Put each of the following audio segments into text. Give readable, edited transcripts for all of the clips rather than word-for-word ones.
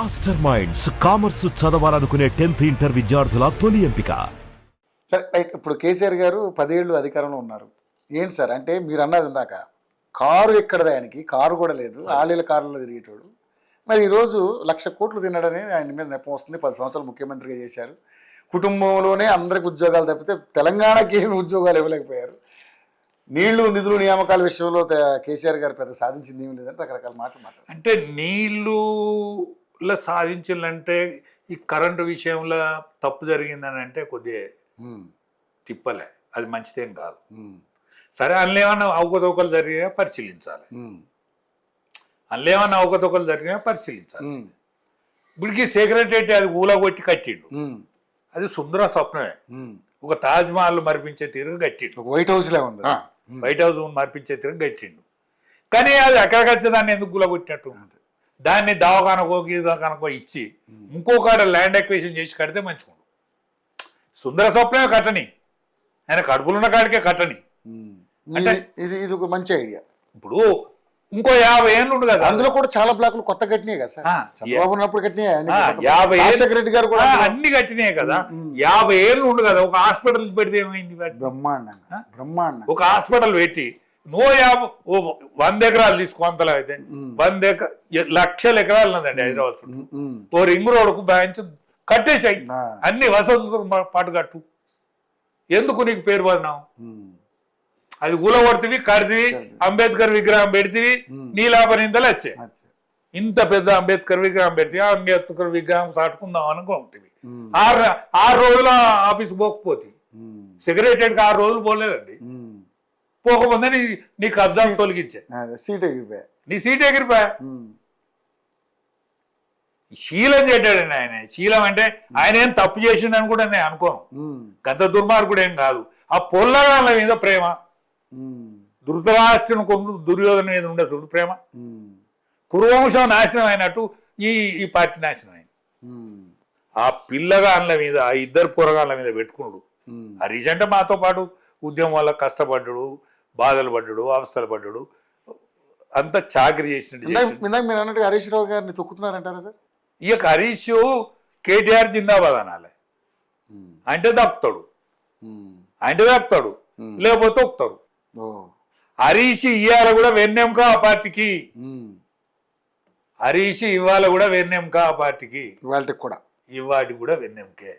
Master minds commerce చదవాలనుకునే 10th inter విద్యార్థుల తొలి ఎంపిక. సరే రైట్. ఇప్పుడు కేసీఆర్ గారు 10 ఏళ్ళు అధికారంలో ఉన్నారు. ఏంటి సార్ అంటే మీరు అన్నది ఇందాక కారు ఎక్కడది, ఆయనకి కారు కూడా లేదు, ఆలీల కారులో తిరిగేటోడు. మరి ఈరోజు 1,00,000 కోట్లు తిన్నాడని ఆయన మీద నెపం వస్తుంది. 10 సంవత్సరాలు ముఖ్యమంత్రిగా చేశారు. కుటుంబంలోనే అందరికి ఉద్యోగాలు తప్పితే తెలంగాణకి ఏమి ఉద్యోగాలు ఇవ్వలేకపోయారు. నీళ్లు నిధులు నియామకాల విషయంలో కేసీఆర్ గారు పెద్ద సాధించింది ఏమి లేదని రకరకాల మాటలు మాట్లాడారు. అంటే నీళ్ళులో సాధించాలంటే ఈ కరెంటు విషయంలో తప్పు జరిగిందని అంటే కొద్దిగా తిప్పలే, అది మంచిదేం కాదు. సరే అందులో ఏమన్నా అవకతవకలు జరిగినా పరిశీలించాలి, అందులో ఏమన్నా అవకతవకలు జరిగినా పరిశీలించాలి. ఇప్పటికీ సెక్రటరీ అది ఊలగొట్టి కట్టిండు, అది సుందర స్వప్నమే. ఒక తాజ్మహల్ మరిపించే తీరుగా కట్టిండు, వైట్ హౌస్ లా ఉంది, వైట్ హౌస్ మరిపించే తీరుగా కట్టిండు. కానీ అది ఎక్కడికొచ్చే దాన్ని ఎందుకు గులగొట్టినట్టు? దాన్ని దవాఖానకో ఇచ్చి ఇంకొక ల్యాండ్ ఎక్వేషన్ చేసి కడితే మంచిగా. సుందర స్వప్నమే కట్టని, ఆయన కడుపులున్న కాడికే కట్టని. అంటే ఇది ఒక మంచి ఐడియా. ఇప్పుడు ఇంకో 50 ఏళ్ళు ఉండు కదా, అందులో కూడా చాలా బ్లాక్లు కొత్త కట్టినాయి కదా సార్. చంద్రబాబు ఉన్నప్పుడు కట్టినాయి, 50 రెడ్డి గారు కూడా అన్ని కట్టినాయి కదా. 50 ఏళ్ళు ఉండు కదా, ఒక హాస్పిటల్ పెడితే ఏమైంది? బ్రహ్మాండంగా ఒక హాస్పిటల్ పెట్టి 100 ఎకరాలు తీసుకో, అంతలో అయితే 100 లక్షల ఎకరాలు ఉన్నదండి హైదరాబాద్ చుట్టూ. ఓ రింగ్ రోడ్కు బ్రాంచ్ కట్టేసాయి, అన్ని వసతులతో పాటు కట్టు. ఎందుకు నీకు పేరు బదనాం? అది కూలగొడితివి, కడితివి, అంబేద్కర్ విగ్రహం పెడితివి, నీ లాభనిందలు వచ్చాయి. ఇంత పెద్ద అంబేద్కర్ విగ్రహం పెడితే అంబేద్కర్ విగ్రహం సాటుకుందాం అనుకుంటుంది. 6 రోజుల ఆఫీస్ పోకపోతే, సెక్రటరీకి 6 రోజులు పోలేదండి. పోకపోతే నీ కబ్జాను తొలగించే సీట్ ఎగిరిపోయా, నీ సీట్ ఎగిరిపోయా. శీలం చేశాడండి ఆయన. శీలం అంటే ఆయన ఏం తప్పు చేసిండని కూడా నేను అనుకోను, గత దుర్మార్గుడు ఏం కాదు. ఆ పొల్లగాళ్ళ మీద ప్రేమ, ధృతరాష్ట్రుని కొను దుర్యోధన మీద ఉండే చూడు ప్రేమ. కురువంశం నాశనం అయినట్టు ఈ పార్టీ నాశనం అయింది. ఆ పిల్లగాళ్ళ మీద, ఆ 2 పొరగాళ్ళ మీద పెట్టుకున్నాడు. హరీష్ అంటే మాతో పాటు ఉద్యమం వల్ల కష్టపడ్డాడు, బాధలు పడ్డాడు, అవస్థలు పడ్డాడు, అంతా చాకరీ చేసినట్టు. మీరు అన్నట్టు హరీష్ రావు గారిని తొక్కుతున్నారంటారా సార్? ఇక హరీష్ కేటీఆర్ జిందాబాద్ అనాలి. అంటే తప్పుతాడు, లేకపోతే తొక్కుతాడు. హరీష్ ఇవాళ కూడా వెన్నెంక ఆ పార్టీకి, హరీష్ ఇవాళ కూడా వెన్నెంక ఆ పార్టీకి, ఇవాటికి కూడా వెన్నెంకే.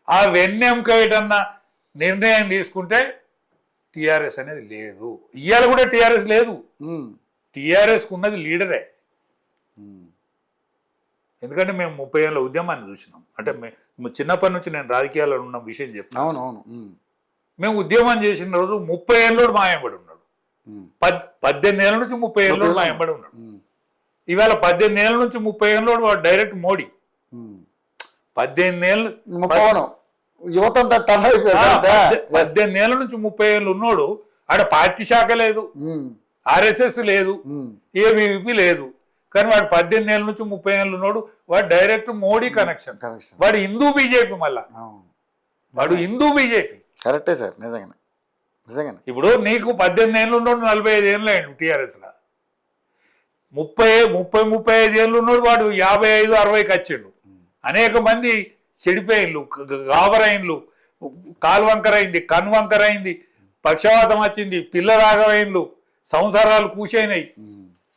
ఆ వెన్నెంక ఏటన్నా నిర్ణయం తీసుకుంటే టీఆర్ఎస్ అనేది లేదు. ఇవాళ కూడా టీఆర్ఎస్ లేదు. టీఆర్ఎస్కు ఉన్నది లీడరే. ఎందుకంటే మేము 30 ఏళ్ళ ఉద్యమాన్ని చూసినాం. అంటే చిన్నప్పటి నుంచి నేను రాజకీయాల్లో ఉన్న విషయం చెప్తాను. అవునవును. మేము ఉద్యమం చేసిన రోజు 30 ఏళ్ళోడు మాయంబడి ఉన్నాడు. 18 ఏళ్ళ నుంచి 30 ఏళ్ళోడు మాయంబడి ఉన్నాడు. ఇవాళ 18 ఏళ్ళ నుంచి 30 ఏళ్ళోడు వాడు డైరెక్ట్ మోడీ. 18 ఏళ్ళు యువత 18 ఏళ్ళ నుంచి 30 ఏళ్ళు ఉన్నోడు ఆడ పార్టీ శాఖ లేదు, ఆర్ఎస్ఎస్ లేదు, ఏబీవీపీ లేదు. కానీ వాడు 18 ఏళ్ళ నుంచి 30 ఏళ్ళు ఉన్నాడు, వాడు డైరెక్ట్ మోడీ కనెక్షన్. వాడు హిందూ బీజేపీ, మళ్ళా వాడు హిందూ బీజేపీ. కరెక్టే సార్, నిజంగానే. ఇప్పుడు నీకు 18 ఏళ్ళు ఉన్నాడు, 45 ఏళ్ళు అయ్యాడు టీఆర్ఎస్ లా. 35 ఏళ్ళు ఉన్నాడు, వాడు 55-60కి వచ్చిండు. అనేక మంది చెడిపోయిన్లు, గాబరైన్లు, కాల్వంకరైంది, కన్వంకరైంది, పక్షవాతం వచ్చింది, పిల్ల రాగమైన్లు, సంసారాలు కూసైనాయి.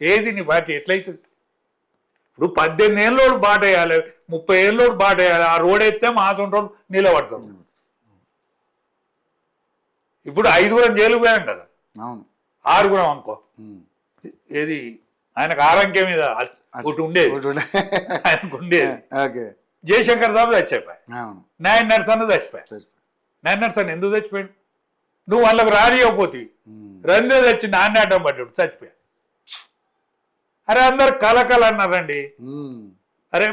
ఏది నీ పార్టీ ఎట్లయితుంది? ఇప్పుడు 18 ఏళ్ళోడు బాట వేయాలి, 30 ఏళ్ళోడు బాట వేయాలి. ఆ రోడ్ ఎత్తే మాసంటోడు నిలబడతాం. ఇప్పుడు 5గురం జైలు పోయాం కదా, 6గురం అనుకో. ఏది ఆయనకు ఆరంకే మీద ఒకటి ఉండేది, ఆయనకు ఉండేది. జయశంకర్ దాబు చచ్చిపోయి, నాయన నరసన్న చచ్చిపోయి. నాయన నరసన్న ఎందుకు చచ్చిపోయాడు? నువ్వు వాళ్ళకు రానియకపోతే రందే తెచ్చి నాన్న అడ్డం పడ్డాడు, చచ్చిపోయాడు. అరే అందరు కలకల అన్నారండి. అరే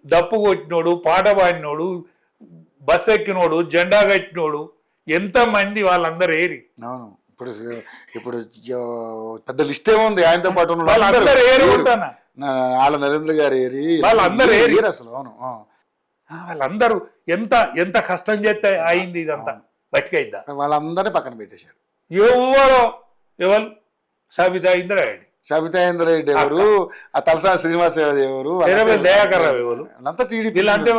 దప్పు కొట్టినోడు, పాట పాడినోడు, బస్సు ఎక్కినోడు, జెండా కట్టినోడు, ఎంతమంది వాళ్ళందరూ ఏరి. ఇప్పుడు పెద్ద లిస్ట్ ఏముంది ఆయనతో పాటు వాళ్ళందరూ ఏరి ఉంటానా, వాళ్ళ నరేంద్ర గారు ఏరి, వాళ్ళందరూ ఏరి అసలు. వాళ్ళందరూ ఎంత కష్టం చేస్తే అయింది ఇదంతా, బతికైద్దా? వాళ్ళందరినీ పక్కన పెట్టేశాడు. ఎవరు సాబితా ఇందిరారెడ్డి, సబితాయింద్ర రెడ్డి ఎవరు, ఆ తలసాని శ్రీనివాస్ ఎవరు, దయాకర్ రావు ఎవరు, అంతా టీడీపీ. వీళ్ళంటే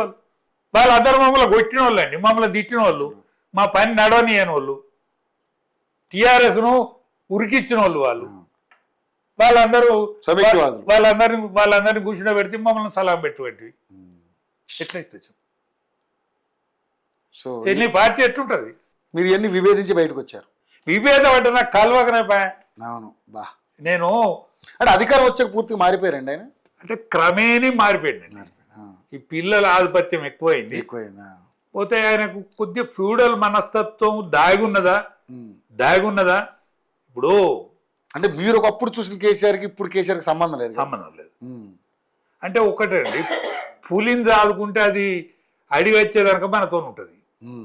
వాళ్ళందరూ మమ్మల్ని కొట్టిన వాళ్ళు అండి, మమ్మల్ని తిట్టిన వాళ్ళు, మా పని నడవనియని వాళ్ళు, టీఆర్ఎస్ను ఉరికిచ్చిన వాళ్ళు. వాళ్ళందరూ వాళ్ళందరినీ కూర్చుని పెడితే మమ్మల్ని సలాం పెట్టి ఎట్లయితే సో ఎన్ని పార్టీ ఎట్లుంటది. మీరు ఎన్ని విభేదించి బయటకు వచ్చారు. విభేదం అంటే నాకు కలవకనే అవును బా నేను అంటే అధికారం వచ్చాక పూర్తిగా మారిపోయారండి ఆయన. అంటే క్రమేణీ మారిపోయింది. ఈ పిల్లల ఆధిపత్యం ఎక్కువైంది. పోతే ఆయనకు కొద్దిగా ఫ్యూడల్ మనస్తత్వం దాగున్నదా. ఇప్పుడు అంటే మీరు ఒకప్పుడు చూసిన కేసీఆర్కి ఇప్పుడు కేసీఆర్కి సంబంధం లేదు. అంటే ఒకటండి, పులిని చాదుకుంటే అది అడి వచ్చేదానిక మనతో ఉంటుంది.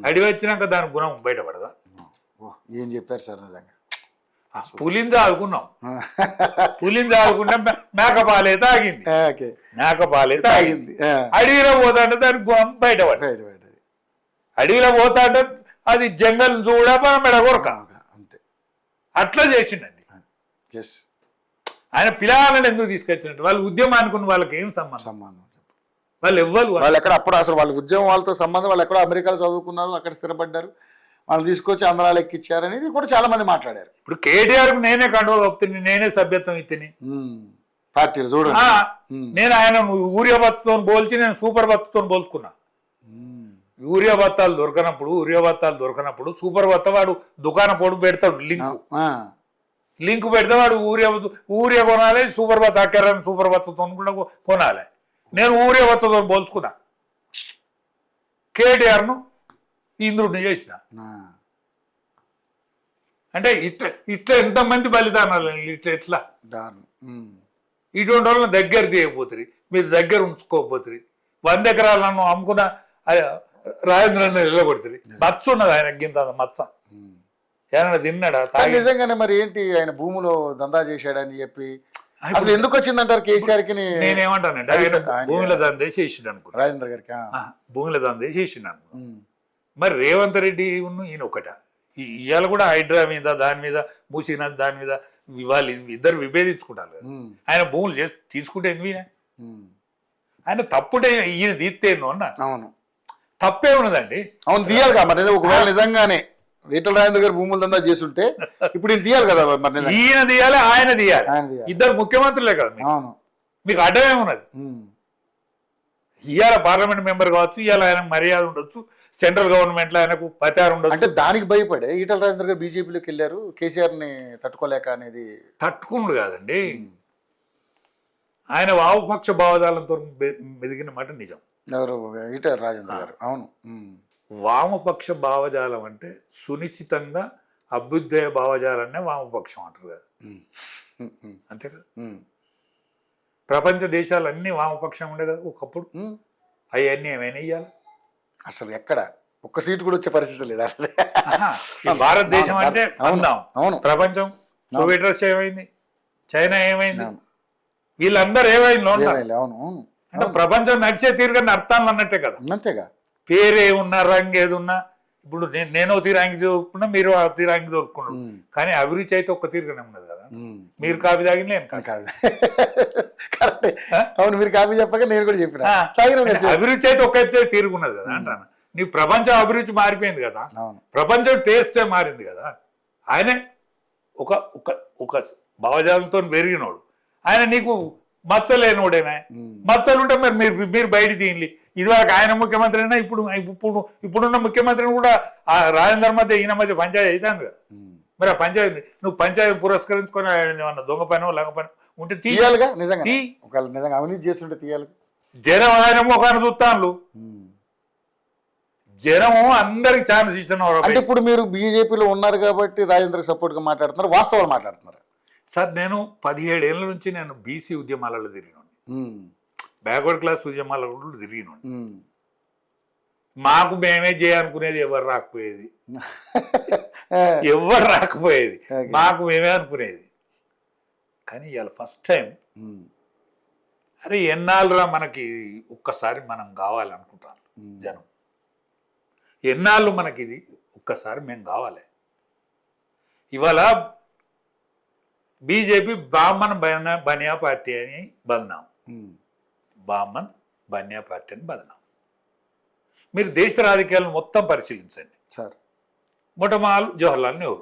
అడి వచ్చినాక దాని గుణం బయటపడదా. ఏం చెప్పారు సార్ నిజంగా. పులిని చాదుకున్నాం, పులిని చాదుకుంటే మేకపాలే తాగింది, మేకపాలే తాగింది. అడవిలో పోతాంటే దాని గుణం బయటపడదు. అడవిలో పోతాంటే అది జంగల్ చూడ మనం మెడగొరక. అంతే అట్లా చేసిండండి ఆయన. పిల్లలను ఎందుకు తీసుకొచ్చినట్టు, వాళ్ళు ఉద్యమం అనుకున్న వాళ్ళకి ఏం సంబంధం. వాళ్ళు ఎవ్వరు వాళ్ళు ఎక్కడ అప్పుడు అసలు వాళ్ళ ఉద్యమం వాళ్ళతో సంబంధం, వాళ్ళు ఎక్కడో అమెరికాలో చదువుకున్నారు, అక్కడ స్థిరపడ్డారు, వాళ్ళు తీసుకొచ్చి ఆంధ్రాలో ఎక్కిచ్చారు అనేది కూడా చాలా మంది మాట్లాడారు. ఇప్పుడు కేటీఆర్ నేనే కండువా కప్పుతుంది, నేనే సభ్యత్వం ఇత్తిని పార్టీలు చూడండి. నేను ఆయన ఊరియా భత్తుతో పోల్చి నేను సూపర్ భత్తుతో పోల్చుకున్నా. యూరియా భత్తాలు దొరకనప్పుడు సూపర్ భత్త వాడు దుకాణం పొడు పెడతాడు, లింక్ పెడితే వాడు ఊరియా కొనాలి, సూపర్ భత్త అక్కరని సూపర్ భత్తతో కూడా కొనాలి. నేను ఊరియా భత్తతో పోల్చుకున్నా, కేటీఆర్ను ఇంద్రుడిని చేసిన. అంటే ఇట్లా ఎంతమంది బలిదానాలు ఎట్లా ఇటువంటి వాళ్ళని దగ్గర తీయకపోతుంది, మీరు దగ్గర ఉంచుకోకపోతుంది. 100 ఎకరాలను అమ్ముకున్న రాజేంద్రని నిలబడుతుంది. మచ్చ ఉన్నది ఆయన గింత మచ్చ. ఏమన్నా తిన్నాడా? నిజంగానే మరి ఏంటి ఆయన భూములో దందా చేశాడని చెప్పి అసలు ఎందుకు వచ్చిందంటారు కేసీఆర్కి? నేనేమంటానంటే ఆయన భూమిలో దందే చేసిండు అనుకో, రాజేంద్ర గారికి భూమిలో దందే చేసిండు అనుకో. మరి రేవంత్ రెడ్డి ఈయన ఒకట ఇవాళ కూడా హైడ్రా మీద దాని మీద మూసినది దాని మీద వాళ్ళు ఇద్దరు విభేదించుకుంటారు కదా. ఆయన భూములు తీసుకుంటే ఆయన తప్పుడే ఈయన తీస్తేను అన్న. అవును తప్పే ఉన్నదండి. అవును తీయాలి కదా మరి. ఒకవేళ నిజంగానే ఈటల రాజేంద్ర గారు భూముల దందా చేస్తుంటే ఇప్పుడు ఈయన తీయాలి కదా మరి. ఈయన తీయాలి, ఆయన తీయాలి, ఇద్దరు ముఖ్యమంత్రులే కదా. మీకు అడ్డమేమున్నది? ఇవాళ పార్లమెంట్ మెంబర్ కావచ్చు, ఇవాళ ఆయనకు మర్యాద ఉండొచ్చు, సెంట్రల్ గవర్నమెంట్ లో ఆయనకు ప్రచారం ఉండొచ్చు. అంటే దానికి భయపడే ఈటల రాజేంద్ర గారు బీజేపీలోకి వెళ్ళారు, కేసీఆర్ ని తట్టుకోలేక అనేది. తట్టుకున్నాడు కాదండి, ఆయన వామపక్ష భావజాలంతో మెదిగిన మాట నిజం. ఎవరు? ఈటల రాజేంద్ర గారు. అవును. వామపక్ష భావజాలం అంటే సునిశ్చితంగా అభ్యుదయ భావజాలనే వామపక్షం అంటారు కదా. అంతే కదా. ప్రపంచ దేశాలన్నీ వామపక్షం ఉండే కదా ఒకప్పుడు. అవన్నీ ఏమైనా ఇయ్యాలి? అసలు ఎక్కడ ఒక్క సీటు కూడా వచ్చే పరిస్థితి లేదు అసలు. భారతదేశం అంటే అందాం. ప్రపంచం సోవియట్ రష్యా ఏమైంది, చైనా ఏమైంది, వీళ్ళందరూ ఏమైంది? అంటే ప్రపంచం నడిచే తీరుగా అర్థాలు అన్నట్టే కదా. అంతేగా. పేరు ఏమున్నా, రంగు ఏదున్నా, ఇప్పుడు నేను తీరాంగి దొరుకుకున్నా, మీరు ఆ తీరాంగి దొరుకుకున్నాడు, కానీ అభిరుచి అయితే ఒక్క తీరుగానే ఉన్నది కదా. మీరు కాఫీ తాగిన నేను కాఫీ. కరెక్ట్. అవును, మీరు కాఫీ చెప్పక నేను కూడా చెప్పిన. అభిరుచి అయితే ఒక్క తీరుగున్నది కదా అంటాను. నీ ప్రపంచం అభిరుచి మారిపోయింది కదా, ప్రపంచం టేస్టే మారింది కదా. ఆయనే ఒక ఒక భావజాలంతో పెరిగినోడు. ఆయన నీకు మచ్చలేనోడేనా? మచ్చలు ఉంటే మరి మీరు బయట తీయండి. ఇదివరకు ఆయన ముఖ్యమంత్రి అయినా ఇప్పుడున్న ముఖ్యమంత్రిని కూడా ఆ రాజేంద్ర మధ్య ఈయన మధ్య పంచాయతీ అవుతుంది కదా. మరి ఆ పంచాయతీ నువ్వు పంచాయతీ పురస్కరించుకొని ఏమన్నా దొంగ పని లంగ పని ఉంటే తీయాలిగా. నిజంగా అవినీతి చేస్తుంటే తీయాలి. జనం ఆయన ముఖాన్ని చూస్తాను, జనం అందరికి ఛాన్స్ ఇస్తున్నారు. అంటే ఇప్పుడు మీరు బీజేపీలో ఉన్నారు కాబట్టి రాజేంద్రకి సపోర్ట్ గా మాట్లాడుతున్నారు, వాస్తవాలు మాట్లాడుతున్నారు. సార్ నేను 17 ఏళ్ళ నుంచి నేను బీసీ ఉద్యమాలలో తిరిగినాను, బ్యాక్వర్డ్ క్లాస్ ఉద్యమాలలో కూడా తిరిగినాను. మాకు మేమే చేయాలనుకునేది ఎవరు రాకపోయేది, మాకు మేమే అనుకునేది. కానీ ఇవాళ ఫస్ట్ టైం అరే ఎన్నాళ్ళురా మనకి ఒక్కసారి మనం కావాలనుకుంటాను జనం, ఎన్నాళ్ళు మనకి ఇది ఒక్కసారి మేము కావాలి. ఇవాళ బీజేపీ బామన్ బనియా పార్టీ అని బదనాం. బామన్ బనియా పార్టీ అని బదనాం. మీరు దేశ రాజకీయాలను మొత్తం పరిశీలించండి. సార్ మొట్టమొదలు జవహర్లాల్ నెహ్రూ,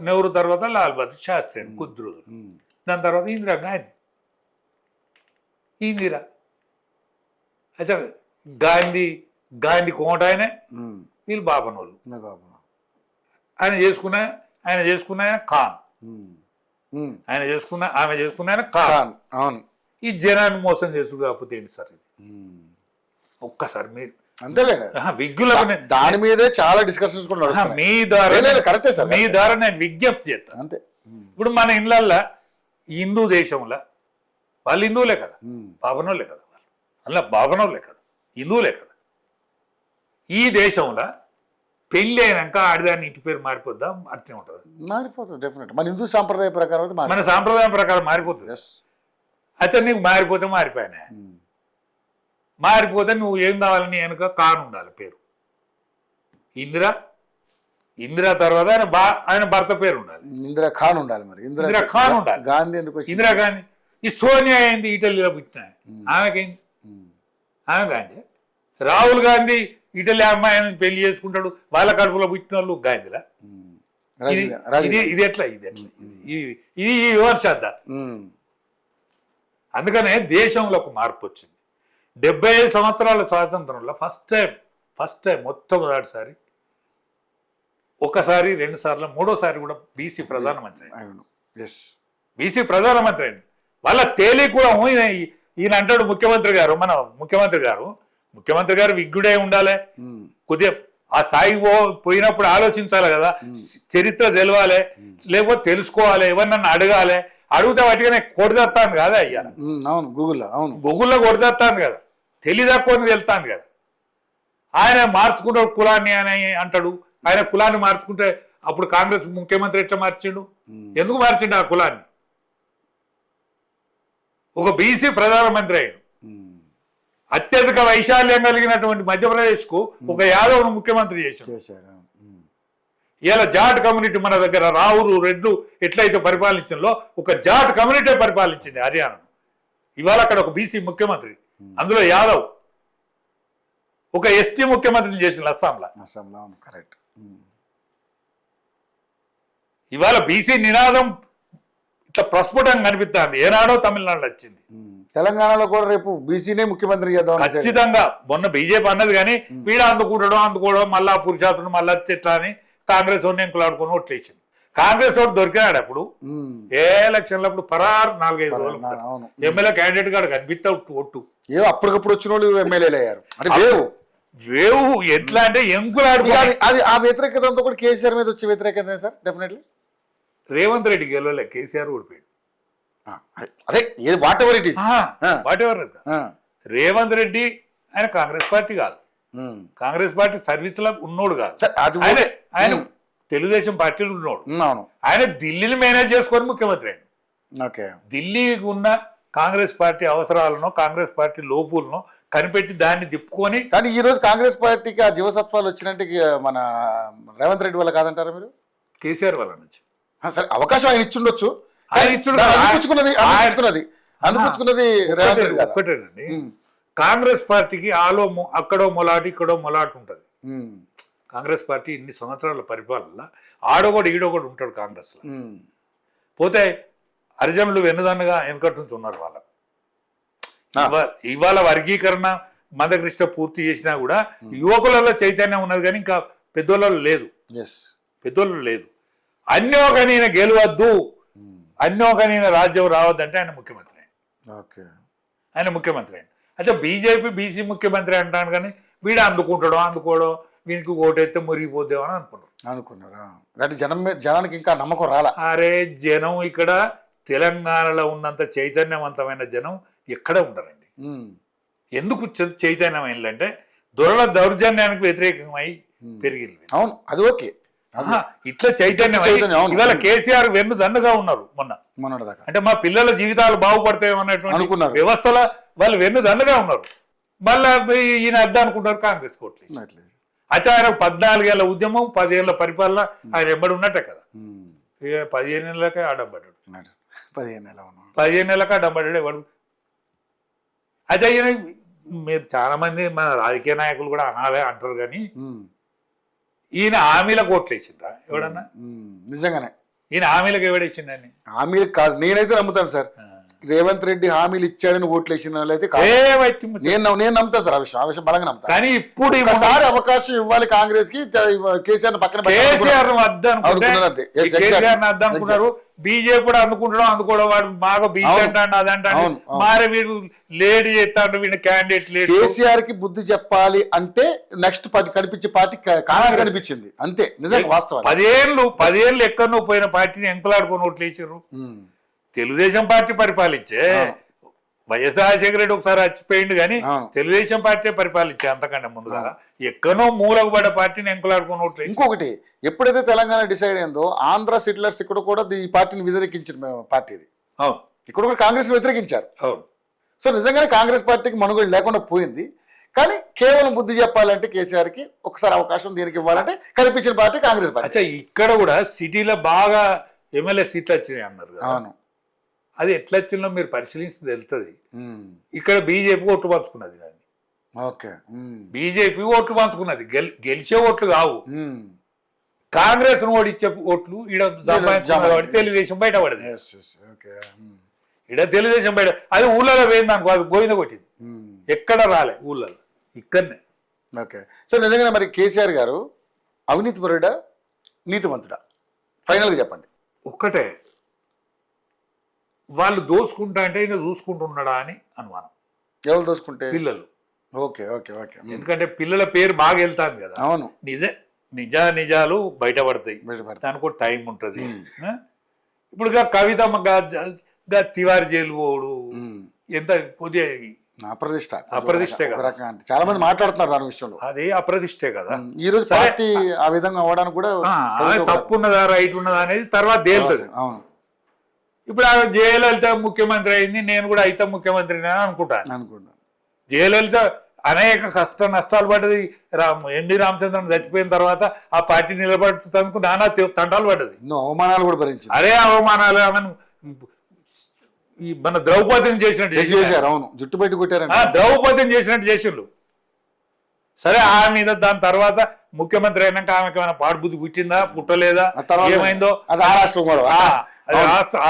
నెహ్రూ తర్వాత లాల్ బహదూర్ శాస్త్రి అని కొద్ది రోజులు. దాని తర్వాత ఇందిరా అచ్చా గాంధీ కోట ఆయనే, వీళ్ళు బాబనోళ్ళు. ఆయన చేసుకున్న ఖాన్, ఆమె చేసుకున్న ఖాన్. అవును. ఈ జనాన్ని మోసం చేసుడు కాకపోతే ఏంటి సార్ ఇది? ఒక్కసారి మీరు అంతేలేండి, విజ్ఞులకు దాని మీదే చాలా డిస్కషన్స్ కూడా నడుస్తున్నాయి. మీ ద్వారా నేను విజ్ఞప్తి చేస్తాను. అంతే. ఇప్పుడు మన ఇళ్ళల్లో హిందూ దేశంలో వాళ్ళు హిందువులే కదా, బాబనోళ్ళే కదా, వాళ్ళు అలా బాబనోళ్ళే కదా, హిందువులే కదా. ఈ దేశంలో పెళ్లి అయినాక ఆడిదాన్ని ఇంటి పేరు మారిపోద్దా? అట్నే ఉంటుంది, మారిపోతుంది డెఫినెట్. మన హిందూ సాంప్రదాయ ప్రకారం, మన సాంప్రదాయం ప్రకారం మారిపోతుంది. అచ్చా, నీకు మారిపోతే మారిపోయినా, మారిపోతే నువ్వు ఏం కావాలని వెనుక ఖాన్ ఉండాలి పేరు. ఇందిరా తర్వాత ఆయన భర్త పేరు ఉండాలి, ఇందిరా ఖాన్ ఉండాలి. మరి ఇందిరా ఖాన్ ఉండాలి. గాంధీ ఎందుకు? ఇందిరా గాంధీ. ఈ సోనియా అయింది ఇటలీలో పుట్టిన ఆమెకేంది? ఆమె గాంధీ. రాహుల్ గాంధీ ఇటలీ అమ్మాయిని పెళ్లి చేసుకుంటాడు, వాళ్ళ కడుపులో పుట్టిన వాళ్ళు గాంధీలా. ఇది ఎట్లా ఇది విమర్శద్ద. అందుకనే దేశంలో ఒక మార్పు వచ్చింది. 75 సంవత్సరాల స్వాతంత్రంలో ఫస్ట్ టైం మొట్టమొదటిసారి, ఒకసారి, 2 సార్లు, 3వ సారి కూడా బీసీ ప్రధానమంత్రి అయింది. వాళ్ళ తేలి కూడా ఈయన అంటాడు మన ముఖ్యమంత్రి గారు విజ్ఞుడే ఉండాలి, కొద్దిగా ఆ స్థాయికి పోయినప్పుడు ఆలోచించాలి కదా, చరిత్ర తెలవాలి, లేకపోతే తెలుసుకోవాలి, ఎవరినన్నా అడగాలి. అడిగితే వాటిగానే కొడిదత్తాను కదా అయ్యా. అవును, గూగుల్లో కొడిదత్తాను కదా, తెలియదక్కువని వెళ్తాను కదా. ఆయన మార్చుకుంటాడు కులాన్ని అని అంటాడు. ఆయన కులాన్ని మార్చుకుంటే అప్పుడు కాంగ్రెస్ ముఖ్యమంత్రి ఎట్లా మార్చిండు? ఎందుకు మార్చిండు ఆ కులాన్ని? ఒక బీసీ ప్రధానమంత్రి అయ్యాడు. అత్యధిక వైశాల్యం కలిగినటువంటి మధ్యప్రదేశ్ కు ఒక యాదవ్ను ముఖ్యమంత్రి చేశాడు. ఇలా జాట్ కమ్యూనిటీ మన దగ్గర రావురు రెడ్లు ఎట్లయితే పరిపాలించిందో ఒక జాట్ కమ్యూనిటీ పరిపాలించింది హర్యానాను. ఇవాళ అక్కడ ఒక బీసీ ముఖ్యమంత్రి, అందులో యాదవ్. ఒక ఎస్టీ ముఖ్యమంత్రిని చేసింది అస్సాంలో. కరెక్ట్. ఇవాళ బీసీ నినాదం ఇట్లా ప్రస్ఫుటంగా కనిపిస్తుంది. ఏనాడో తమిళనాడులో వచ్చింది, తెలంగాణలో కూడా రేపు బీసీనే ముఖ్యమంత్రి చేద్దాం ఖచ్చితంగా. మొన్న బీజేపీ అన్నది కానీ వీడ అందుకోవడం మళ్ళా పురుషాతుడు మళ్ళా చెట్లా అని కాంగ్రెస్ వాడిని ఎంకులాడుకుని ఓట్లేసింది. కాంగ్రెస్ వాడు దొరికినాడు అప్పుడు ఏ ఎలక్షన్లు అప్పుడు పరారు 4-5 రోజులు ఎమ్మెల్యే క్యాండిడేట్ గారు కనిపిస్తా ఒట్టు అప్పటికప్పుడు వచ్చిన వాళ్ళు ఎమ్మెల్యేలు అయ్యారు. వేవు ఎట్లా అంటే ఎంకులాడు. అది ఆ వ్యతిరేకత అంతా కూడా కేసీఆర్ మీద వచ్చే వ్యతిరేకత సార్. డెఫినెట్లీ రేవంత్ రెడ్డి గెలవలే, కేసీఆర్ ఓడిపోయాడు. అదే what ever it is, Revanth Reddy ఆయన కాంగ్రెస్ పార్టీ కాదు, కాంగ్రెస్ పార్టీ సర్వీస్ లో ఉన్నోడు కాదు, ఆయన తెలుగుదేశం పార్టీలో ఉన్నోడు. ఆయన ఢిల్లీని మేనేజ్ చేసుకొని ముఖ్యమంత్రి అయ్యాడు. ఢిల్లీకి ఉన్న కాంగ్రెస్ పార్టీ అవసరాలను, కాంగ్రెస్ పార్టీ లోపులను కనిపెట్టి దాన్ని తిప్పుకొని. కానీ ఈ రోజు కాంగ్రెస్ పార్టీకి ఆ జీవసత్వాలు వచ్చినట్టు మన రేవంత్ రెడ్డి వల్ల కాదంటారా మీరు? కేసీఆర్ వల్ల నుంచి సరే, అవకాశం ఆయన ఇచ్చుండొచ్చు, ఒక్కటేనండి. కాంగ్రెస్ పార్టీకి అక్కడో మొలాటి ఇక్కడో మొలాటి ఉంటది. కాంగ్రెస్ పార్టీ ఇన్ని సంవత్సరాల పరిపాలన ఆడోగోడు ఈడోగోడు ఉంటాడు కాంగ్రెస్ లో. పోతే హరిజనులు వెన్నుదన్నుగా వెనకటి నుంచి ఉన్నారు వాళ్ళకు. ఇవాళ వర్గీకరణ మందకృష్ణ పూర్తి చేసినా కూడా యువకులలో చైతన్యం ఉన్నది, కానీ ఇంకా పెద్దోళ్ళలో లేదు. అన్యోకనీన గెలవద్దు, అన్యోకనీన రాజ్యం రావద్దంటే ఆయన ముఖ్యమంత్రి అయ్యాడు. అంటే బీజేపీ బీసీ ముఖ్యమంత్రి అంటాను, కానీ వీడు అందుకోవడం వీనికి ఓటైతే మురిగిపోద్దామని అనుకున్నారు. జనానికి ఇంకా నమ్మకం రాలా. అరే జనం ఇక్కడ తెలంగాణలో ఉన్నంత చైతన్యవంతమైన జనం ఎక్కడ ఉండరండి. ఎందుకు చైతన్యమైందంటే దొరల దౌర్జన్యానికి వ్యతిరేకమై పెరిగింది. అవును, అది ఓకే. ఇట్లా చైతన్యం ఇవాళ కేసీఆర్ వెన్ను దన్నుగా ఉన్నారు మొన్న. అంటే మా పిల్లల జీవితాలు బాగుపడతాయి అన్నటువంటి వ్యవస్థలో వాళ్ళు వెన్ను దన్నుగా ఉన్నారు. మళ్ళా ఈయన అర్థం అనుకుంటారు కాంగ్రెస్ కోట్లు. అయితే ఆయన 14 ఏళ్ల ఉద్యమం 10 ఏళ్ల పరిపాలన ఆయన ఎంబడి ఉన్నట్టే కదా. 15 ఏళ్ళకే అడ్డంపడ్డాడు. 15 ఏళ్ళకే అడ్డంపడ్డాడు ఎవడు. అయితే ఈయన మీరు చాలా మంది మన రాజకీయ నాయకులు కూడా అనాలే అంటారు కానీ ఈయన హామీలకు ఓట్లు వేసిండ్రా ఎవడన్నా? నిజంగానే ఈయన హామీలకు ఎవడేసిండని? హామీలకు కాదు, నేనైతే నమ్ముతాను సార్. రేవంత్ రెడ్డి హామీలు ఇచ్చాడని ఓట్లు వేసిన వాళ్ళైతే నేను నమ్ముతా సార్. ఆ విషయం బలంగా నమ్ముతా. కానీ ఇప్పుడు ఒకసారి అవకాశం ఇవ్వాలి కాంగ్రెస్ కి. కేసీఆర్ పక్కన అనుకున్నారు, బీజేపీ కూడా అనుకుంటాడు. అందుకోవడం వాడు బాగా బీజే అంటాడు అదంటాడు, మారే వీడు లేడీ చేస్తాడు, వీడు క్యాండిడేట్ లేడు. కేసీఆర్ కి బుద్ధి చెప్పాలి అంటే నెక్స్ట్ కనిపించే పార్టీ కాంగ్రెస్ కనిపించింది అంతే. నిజంగా వాస్తవం. 10 ఏళ్ళు ఎక్కడో పోయిన పార్టీని ఎంకులాడుకొని ఓట్లు వేసారు. తెలుగుదేశం పార్టీ పరిపాలించే వైఎస్ రాజశేఖర రెడ్డి ఒకసారి చచ్చిపోయిండు కానీ తెలుగుదేశం పార్టీ పరిపాలించే అంతకంటే ముందుగా ఎక్కడో మూలకు పడ్డ పార్టీని ఎంకులాడుకుని ఓట్లు. ఇంకొకటి, ఎప్పుడైతే తెలంగాణ డిసైడ్ అయిందో ఆంధ్ర సెటిలర్స్ ఇక్కడ కూడా ఈ పార్టీని వ్యతిరేకించిన పార్టీ ఇది. ఇక్కడ కూడా కాంగ్రెస్ వ్యతిరేకించారు. సో నిజంగానే కాంగ్రెస్ పార్టీకి మనుగోడు లేకుండా పోయింది. కానీ కేవలం బుద్ధి చెప్పాలంటే కేసీఆర్ కి ఒకసారి అవకాశం దీనికి ఇవ్వాలంటే కనిపించిన పార్టీ కాంగ్రెస్ పార్టీ. ఇక్కడ కూడా సిటీలో బాగా ఎమ్మెల్యే సీట్లు వచ్చినాయి అన్నారు. అవును, అది ఎట్లా వచ్చిందో మీరు పరిశీలిస్తే తెలుస్తుంది. ఇక్కడ బీజేపీ ఓట్లు పంచుకున్నది. బీజేపీ ఓట్లు పంచుకున్నది, గెలిచే ఓట్లు కావు. కాంగ్రెస్ ఓడిచ్చే ఓట్లు ఈడ తెలుగుదేశం బయట పడదు. ఈడ తెలుగుదేశం బయట, అది ఊళ్ళలో పోయింది అనుకో, అది గోవింద కొట్టింది. ఎక్కడ రాలే ఊళ్ళలో, ఇక్కడనే. ఓకే. సో నిజంగానే మరి కేసీఆర్ గారు అవినీతి పరుడా నీతివంతుడా? ఫైనల్గా చెప్పండి. ఒక్కటే, వాళ్ళు దోసుకుంటా అంటే ఈయన చూసుకుంటున్నాడా అని అనుమానం. ఎవరు దోసుకుంటే? పిల్లలు. Okay okay okay. ఎందుకంటే పిల్లల పేరు బాగా వెళ్తాను కదా. అవును, నిజాలు బయటపడతాయి, దానికి ఒక టైం ఉంటుంది. ఇప్పుడు కవితమ్మ తివారి జైలు పోడు ఎంత కొద్దిగా అప్రదిష్టే కదా. చాలా మంది మాట్లాడుతున్నారు దాని విషయంలో. అది అప్రదిష్టే కదా. ఈ రోజు పార్టీ ఆ విధంగా అవ్వడానికి కూడా తప్పు ఉన్నదా రైట్ ఉన్నదా అనేది తర్వాత తేలుతుంది. ఇప్పుడు ఆమె జయలలిత ముఖ్యమంత్రి అయింది, నేను కూడా అయితే ముఖ్యమంత్రిని అనుకుంటాను. జయలలిత అనేక కష్ట నష్టాలు పడ్డది. ఎన్టీ రామచంద్రన్ చచ్చిపోయిన తర్వాత ఆ పార్టీ నిలబడుతుందుకు నానా తంటాలు పడ్డది, అవమానాలు కూడా భరించింది. అదే అవమానాలు ఆమెను మన ద్రౌపదిని చేసినట్టు చేశారు. అవును, జుట్టు పెట్టి కొట్టారు. ద్రౌపదిని చేసినట్టు చేసిండు. సరే, ఆమె మీద దాని తర్వాత ముఖ్యమంత్రి అయినాక ఆమెకి ఏమైనా పాడుబుద్ధి పుట్టిందా పుట్టలేదా ఏమైందో ఆ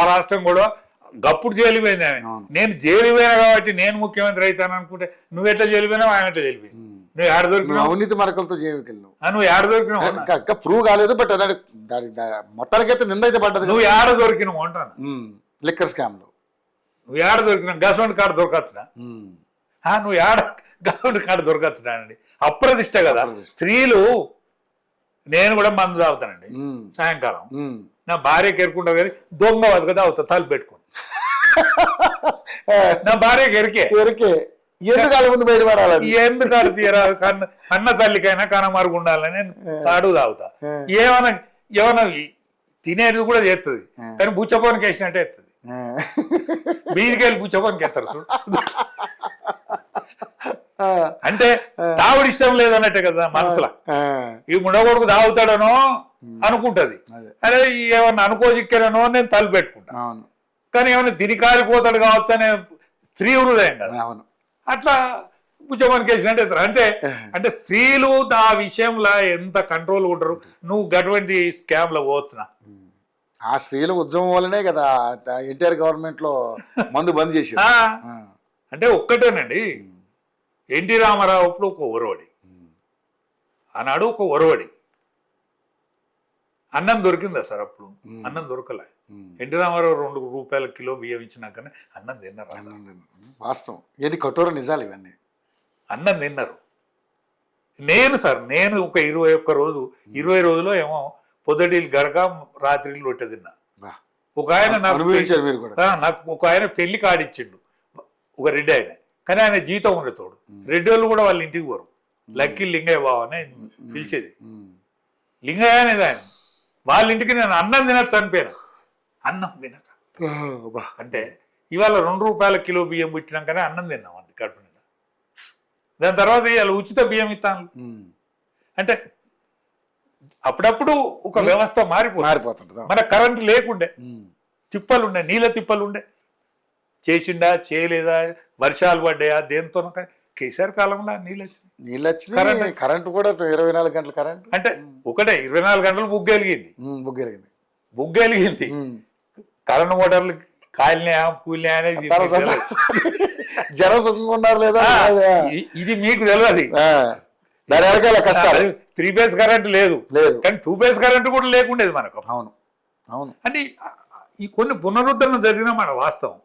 రాష్ట్రం కూడా గప్పుడు జైలు పోయింది ఆమె. నేను జైలు పోయినా కాబట్టి నేను ముఖ్యమంత్రి అవుతాను అనుకుంటే నువ్వు ఎట్లా జైలు పోయినావు, ఆమె ఎట్లా జైలు పోయింది? నువ్వు ఏడ దొరికినావు? అవినీతి మరకలతో నువ్వు ఏడ దొరికినావు? ప్రూవ్ కాలేదు, బట్ మొత్తానికైతే నింద అయితే పడ్డది. నువ్వు ఏడ దొరికినావు అంటాను. లిక్కర్ స్కామ్ లో నువ్వు ఏడ దొరికినావు? Government card దొరకచ్చునా? నువ్వు ఏడ గవర్నమెంట్ కార్డు దొరకచ్చునా అండి? అప్రదిష్ట కదా. స్త్రీలు, నేను కూడా మందు తాగుతానండి సాయంకాలం, నా భార్యకి ఎరుకుంటా కానీ దొంగ వదకదా అవుతా తలుపు పెట్టుకుని. నా భార్యకి ఎరికే ముందు బయట పడాలి. ఎందుకు అది తీరా? కన్న తల్లికైనా కనమరుగు ఉండాలని చాడు తాగుతా. ఏమన్నా తినేది కూడా చేస్తుంది, కానీ బుచ్చపోనికి వేసినట్టే ఎత్తుంది. బీదికెళ్ళి బుచ్చపోనికి ఎత్తారు చూడు. అంటే తాగుడు ఇష్టం లేదన్నట్టే కదా మనసులో. ఈ ముండగొడుకు తాగుతాడనో అనుకుంటది, అదే ఏమన్నా అనుకోజిక్కానో నేను తలు పెట్టుకుంటా. కానీ ఏమన్నా దినికారిపోతాడు కావచ్చు అనే స్త్రీ హృదయం కదా. అట్లా బుచ్చమానికి వేసినట్టు అంటే స్త్రీలు ఆ విషయంలో ఎంత కంట్రోల్ ఉంటారు. నువ్వు అటువంటి స్కామ్ లో పోవచ్చునా? ఆ స్త్రీల ఉద్యమం వల్లనే కదా ఎన్టీఆర్ గవర్నమెంట్ లో మందు బంద్ చేసి. అంటే ఒక్కటేనండి, ఎన్టీ రామారావు అప్పుడు ఒక ఒరవడి, ఆనాడు ఒక ఒరవడి. అన్నం దొరికిందా సార్? అప్పుడు అన్నం దొరకలే. ఎన్టీ రామారావు 2 రూపాయల కిలో బియ్యం ఇచ్చినాకనే అన్నం తిన్నారు. వాస్తవం, ఏది కఠోర నిజాలు ఇవన్నీ. అన్నం తిన్నారు. నేను ఒక 20 రోజులో ఏమో పొద్దుటీలు గడక రాత్రిలు రొట్టె తిన్నా. ఒక ఆయన నాకు ఒక ఆయన పెళ్లి కాడిచ్చిండు, ఒక రెడ్డి ఆయన. కానీ ఆయన జీతం ఉండే తోడు. రెడ్డి వాళ్ళు కూడా వాళ్ళ ఇంటికి పోరు. లక్కీ లింగయ్య బావ అని పిలిచేది. లింగయ్య అనేది ఆయన. వాళ్ళ ఇంటికి నేను అన్నం తినచ్చు అనిపోయాను. అన్నం తినక అంటే ఇవాళ 2 రూపాయల కిలో బియ్యం పుట్టినాకనే అన్నం తిన్నామండి కడుపు నిండా. దాని తర్వాత ఇవాళ ఉచిత బియ్యం ఇస్తాను. అంటే అప్పుడప్పుడు ఒక వ్యవస్థ మారిపోతుంటుంది. మన కరెంట్ లేకుండే తిప్పలు ఉండే, నీళ్ళ తిప్పలు ఉండే. చేసిండా చేయలేదా, వర్షాలు పడ్డాయా, దేంతో కేసీఆర్ కాలంలో నీళ్ళు వచ్చినాయి. కరెంట్ కూడా 24 గంటల కరెంట్. అంటే ఒకటే 24 గంటలు బుగ్గెలిగింది. కరెంట్ మోటార్లు కాలినాయా కూలినాయా అనేది జనం సుఖంగా లేదా ఇది మీకు తెలియదు. దాని వెనకాల కష్టాలు. 3 ఫేజ్ కరెంట్ లేదు, కానీ 2 ఫేజ్ కరెంట్ కూడా లేకుండేది మనకు. అవును అవును. అంటే ఈ కొన్ని పునరుద్ధరణ జరిగిన మన వాస్తవం.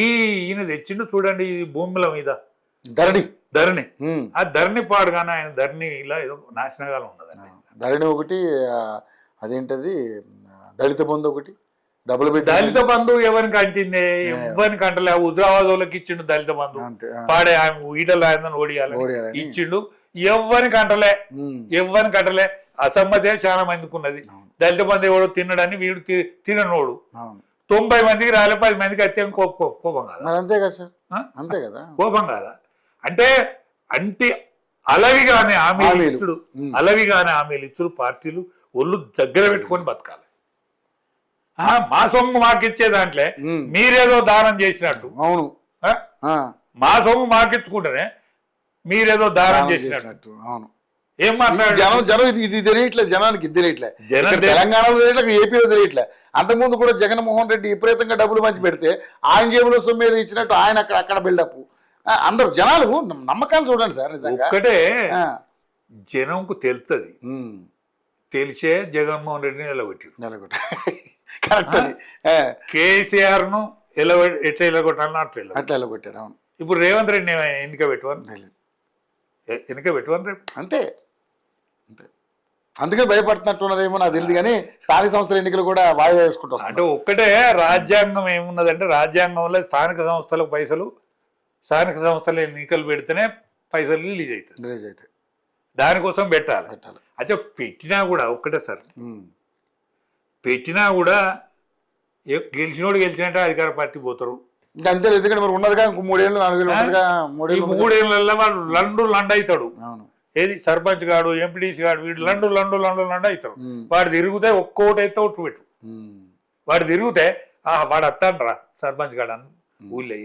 ఈయన తెచ్చిండు చూడండి ఈ భూముల మీద ధరణి. ఆ ధరణి పాడుగానే ఆయన ధరణి ఇలా ఏదో నాశనగాలం ఉన్నదండి. ధరణి ఒకటి, అదేంటది దళిత బంధు ఒకటి, దళిత బంధు ఎవరికి అంటింది? ఎవరికి అంటలే. హుజరాబాద్ వాళ్ళకి ఇచ్చిండు దళిత బంధు, పాడే ఈటల రాజేంద్రని ఓడియాలి ఇచ్చిండు. ఎవరికి అంటలే. అసమ్మతే చాలా మందికి ఉన్నది. దళిత బంధు ఎవడో తినడని వీడు తిననోడు 90 మందికి రాలే, 10 మందికి అయితే కోపం కాదా? అంతే కదా సార్, అంతే కదా, కోపం కాదా? అంటే అలవిగానే హామీలు ఇచ్చుడు పార్టీలు ఒళ్ళు దగ్గర పెట్టుకొని బతకాలి. మా సొమ్ము మాకిచ్చే దాంట్లో మీరేదో దానం చేసినట్టు, అవును, మా సొమ్ము మాకిచ్చుకుంటేనే మీరేదో దానం చేసినట్టు. అవును. ఏం మాట్లాడారు జనం ఇది తెలియట్లేదు, జనానికి ఇది తెలియట్లే. తెలంగాణలో తెలియట్లేదు, ఏపీలో తెలియట్లే. అంతకుముందు కూడా జగన్మోహన్ రెడ్డి విపరీతంగా డబ్బులు మంచి పెడితే ఆయన జేబులో సొమ్ము ఇచ్చినట్టు ఆయన అక్కడ బిల్డప్. అందరు జనాలు నమ్మకాలు చూడండి సార్. నిజంగా ఒక్కటే జనంకు తెలుస్తుంది, తెలిసే జగన్మోహన్ రెడ్డిని నిలబెట్టి కరెక్ట్. కేసీఆర్ ను ఎట్లా ఎలగొట్టాలని అట్లా ఎలగొట్టారు. అవును. ఇప్పుడు రేవంత్ రెడ్డిని ఎన్నిక పెట్టువని రేపు అంతే. అందుకే భయపడుతున్నట్టున్నారేమో నాకు తెలియదు, కానీ స్థానిక సంస్థల ఎన్నికలు కూడా వాయిదా వేసుకుంటూ వస్తాయి. అంటే ఒక్కటే రాజ్యాంగం ఏమున్నదంటే, రాజ్యాంగంలో స్థానిక సంస్థలకు పైసలు, స్థానిక సంస్థల ఎన్నికలు పెడితేనే పైసలు రిలీజ్ అవుతాయి. దానికోసం పెట్టాలి. అయితే పెట్టినా కూడా ఒక్కటే సార్, పెట్టినా కూడా గెలిచినోడు గెలిచినట్టే అధికార పార్టీ పోతారు. అంతే. ఎందుకంటే మరి ఉన్నదిగా 3 ఏళ్ళు 4 ఏళ్ళు 3 ఏళ్ళల్లో వాడు లండ్ అవుతాడు. ఏది సర్పంచ్ గాడు, ఎంపీడీసీ గాడు, వీడు లండు అవుతాడు. వాడు తిరిగితే ఒక్కోటి అయితే ఒట్టు పెట్టు. వాడు తిరిగితే వాడు అత్తాండ్రా సర్పంచ్ గాడు అని ఊళ్ళో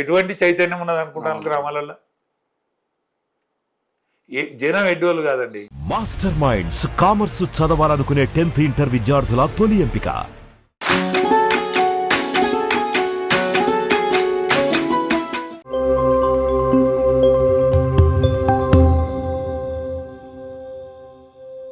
ఎటువంటి చైతన్యం ఉన్నది అనుకుంటాను గ్రామాలలో. జనం ఎడ్డోళ్ళు కాదండి. మాస్టర్ మైండ్స్ కామర్స్ చదవాలనుకునే 10th ఇంటర్ విద్యార్థుల తొలి ఎంపిక